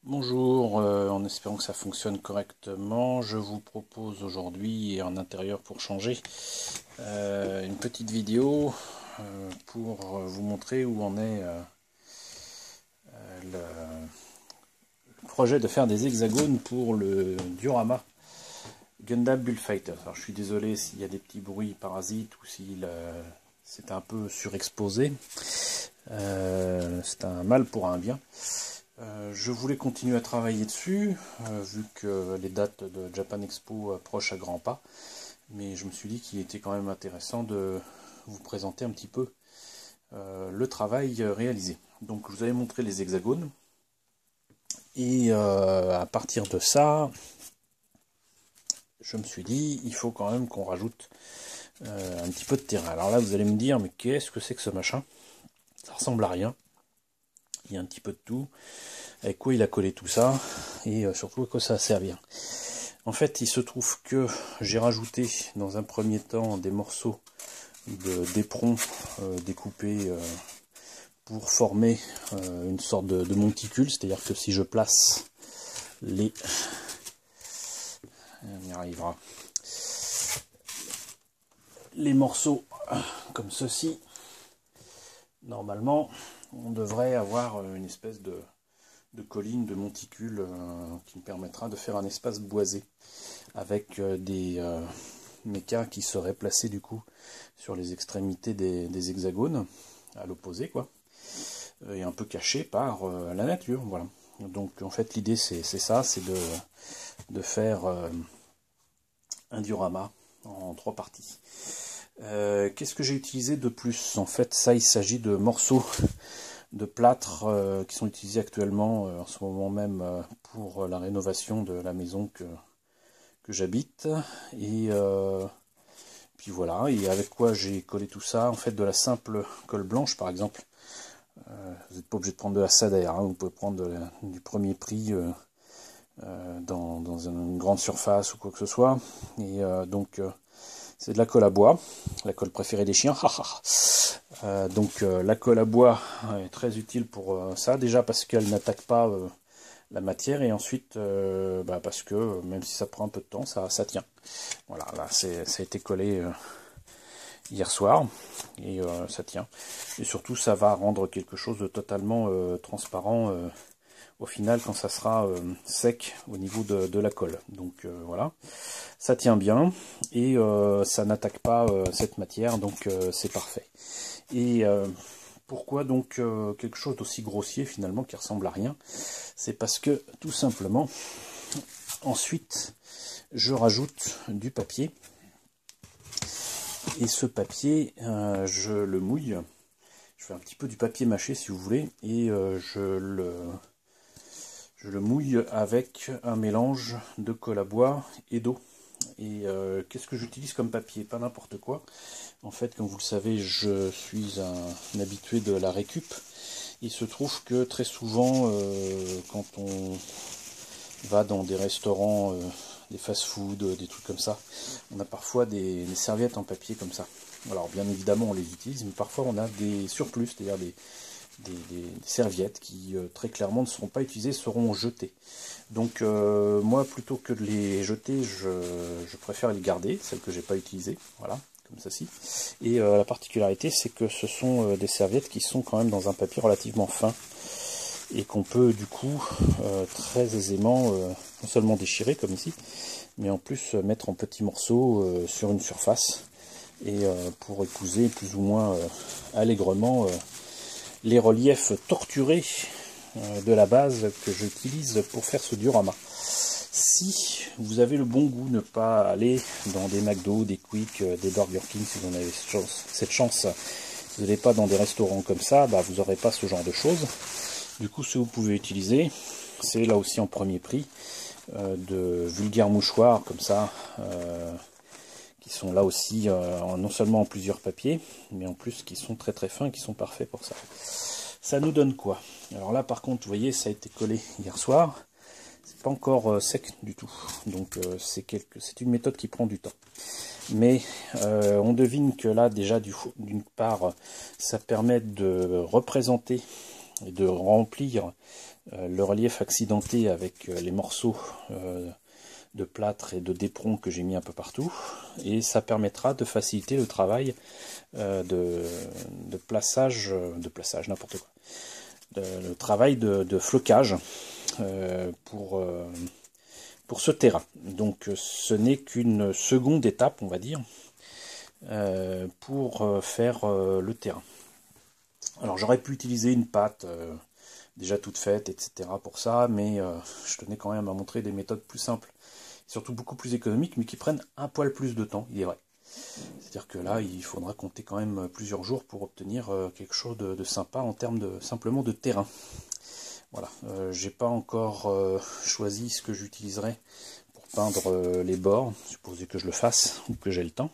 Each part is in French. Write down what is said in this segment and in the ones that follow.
Bonjour, en espérant que ça fonctionne correctement, je vous propose aujourd'hui, et en intérieur pour changer, une petite vidéo pour vous montrer où en est le projet de faire des hexagones pour le diorama Gundam Bullfighter. Alors je suis désolé s'il y a des petits bruits parasites ou si c'est un peu surexposé, c'est un mal pour un bien. Je voulais continuer à travailler dessus, vu que les dates de Japan Expo approchent à grands pas, mais je me suis dit qu'il était quand même intéressant de vous présenter un petit peu le travail réalisé. Donc je vous avais montré les hexagones, et à partir de ça, je me suis dit, il faut quand même qu'on rajoute un petit peu de terrain. Alors là, vous allez me dire, mais qu'est-ce que c'est que ce machin? Ça ressemble à rien. Il y a un petit peu de tout. Avec quoi il a collé tout ça, et surtout à quoi ça va servir. En fait, il se trouve que j'ai rajouté dans un premier temps des morceaux d'éperon découpés pour former une sorte de monticule, c'est-à-dire que si je place on y arrivera, les morceaux comme ceci, normalement, on devrait avoir une espèce de colline, de monticule qui me permettra de faire un espace boisé avec des mécas qui seraient placés du coup sur les extrémités des hexagones, à l'opposé quoi, et un peu cachés par la nature, voilà. Donc en fait l'idée c'est ça, c'est de faire un diorama en 3 parties. Qu'est-ce que j'ai utilisé de plus? En fait ça, il s'agit de morceaux de plâtre qui sont utilisés actuellement en ce moment même pour la rénovation de la maison que j'habite. Et puis voilà, et avec quoi j'ai collé tout ça? En fait, de la simple colle blanche par exemple. Vous n'êtes pas obligé de prendre de la Sader, hein, vous pouvez prendre du premier prix dans une grande surface ou quoi que ce soit. Et donc c'est de la colle à bois, la colle préférée des chiens. Donc la colle à bois est très utile pour ça, déjà parce qu'elle n'attaque pas la matière, et ensuite parce que même si ça prend un peu de temps, ça tient. Voilà, là ça a été collé hier soir, et ça tient. Et surtout ça va rendre quelque chose de totalement transparent au final quand ça sera sec au niveau de la colle. Donc voilà, ça tient bien, et ça n'attaque pas cette matière, donc c'est parfait. Et pourquoi donc quelque chose d'aussi grossier finalement qui ressemble à rien? C'est parce que tout simplement, ensuite, je rajoute du papier. Et ce papier, je le mouille. Je fais un petit peu du papier mâché si vous voulez, et je le mouille avec un mélange de colle à bois et d'eau. Et qu'est-ce que j'utilise comme papier? Pas n'importe quoi. En fait, comme vous le savez, je suis un habitué de la récup. Il se trouve que très souvent, quand on va dans des restaurants, des fast-food, des trucs comme ça, on a parfois des serviettes en papier comme ça. Alors bien évidemment on les utilise, mais parfois on a des surplus, c'est-à-dire des serviettes qui très clairement ne seront pas utilisées, seront jetées. Donc moi, plutôt que de les jeter, je préfère les garder, celles que j'ai pas utilisées, voilà, comme ceci. Et la particularité, c'est que ce sont des serviettes qui sont quand même dans un papier relativement fin, et qu'on peut du coup très aisément non seulement déchirer comme ici, mais en plus mettre en petits morceaux sur une surface, et pour épouser plus ou moins allègrement les reliefs torturés de la base que j'utilise pour faire ce diorama. Si vous avez le bon goût, ne pas aller dans des McDo, des Quick, des Burger King, si vous en avez cette chance, vous n'allez pas dans des restaurants comme ça, bah, vous n'aurez pas ce genre de choses. Du coup, ce que vous pouvez utiliser, c'est là aussi en premier prix, de vulgaires mouchoirs comme ça, qui sont là aussi non seulement en plusieurs papiers, mais en plus qui sont très très fins, qui sont parfaits pour ça. Ça nous donne quoi? Alors là par contre, vous voyez, ça a été collé hier soir, c'est pas encore sec du tout, donc c'est une méthode qui prend du temps. Mais on devine que là déjà d'une part, ça permet de représenter et de remplir le relief accidenté avec les morceaux de plâtre et de d'éperon que j'ai mis un peu partout, et ça permettra de faciliter le travail de plaçage, n'importe quoi, le travail de flocage pour ce terrain. Donc ce n'est qu'une seconde étape, on va dire, pour faire le terrain. Alors j'aurais pu utiliser une pâte déjà toute faite, etc. pour ça, mais je tenais quand même à montrer des méthodes plus simples, surtout beaucoup plus économiques, mais qui prennent un poil plus de temps, il est vrai. C'est-à-dire que là, il faudra compter quand même plusieurs jours pour obtenir quelque chose de sympa en termes simplement de terrain. Voilà, j'ai pas encore choisi ce que j'utiliserai pour peindre les bords, supposé que je le fasse ou que j'ai le temps.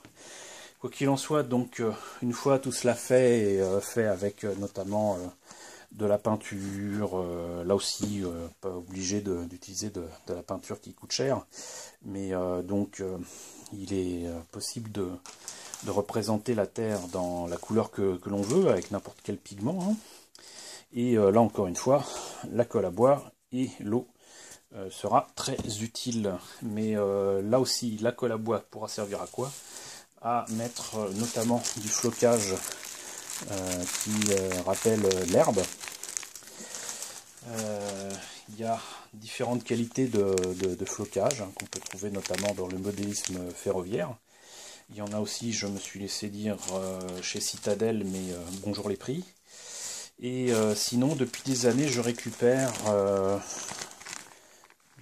Quoi qu'il en soit, donc une fois tout cela fait, et fait avec notamment de la peinture, là aussi pas obligé d'utiliser de la peinture qui coûte cher, mais donc il est possible de représenter la terre dans la couleur que l'on veut, avec n'importe quel pigment, hein. Et là encore une fois, la colle à bois et l'eau sera très utile. Mais là aussi, la colle à bois pourra servir à quoi? À mettre notamment du flocage qui rappelle l'herbe. Il y a différentes qualités de flocage qu'on peut trouver notamment dans le modélisme ferroviaire. Il y en a aussi, je me suis laissé dire, chez Citadel, mais bonjour les prix. Et sinon, depuis des années, je récupère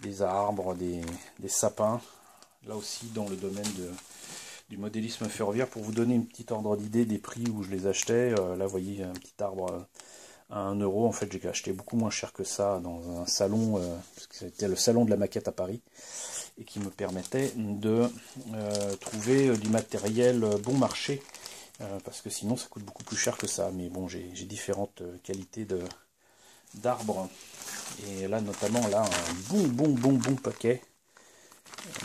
des arbres, des sapins, là aussi dans le domaine du modélisme ferroviaire. Pour vous donner une petite ordre d'idée des prix où je les achetais, là vous voyez un petit arbre à 1 euro, en fait j'ai acheté beaucoup moins cher que ça dans un salon, parce que c'était le salon de la maquette à Paris, et qui me permettait de trouver du matériel bon marché, parce que sinon ça coûte beaucoup plus cher que ça. Mais bon, j'ai différentes qualités d'arbres, et là notamment là un bon paquet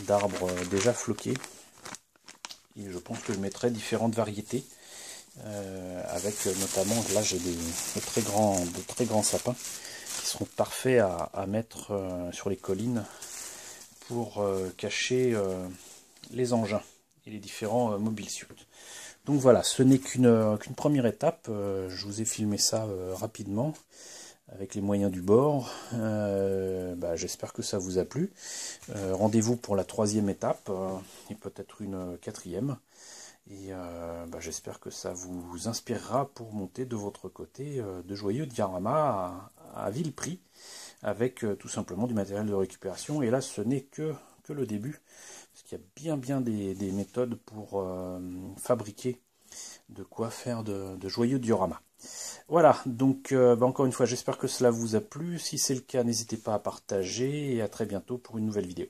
d'arbres déjà floqués, et je pense que je mettrai différentes variétés, avec notamment là j'ai de très grands sapins qui seront parfaits à mettre sur les collines pour cacher les engins et les différents mobile suits. Donc voilà, ce n'est qu'une première étape. Je vous ai filmé ça rapidement avec les moyens du bord. J'espère que ça vous a plu. Rendez-vous pour la 3e étape et peut-être une 4e. Et j'espère que ça vous inspirera pour monter de votre côté de joyeux dioramas à vil prix, avec tout simplement du matériel de récupération. Et là, ce n'est que le début, parce qu'il y a bien des méthodes pour fabriquer de quoi faire de joyeux dioramas. Voilà, donc encore une fois, j'espère que cela vous a plu. Si c'est le cas, n'hésitez pas à partager, et à très bientôt pour une nouvelle vidéo.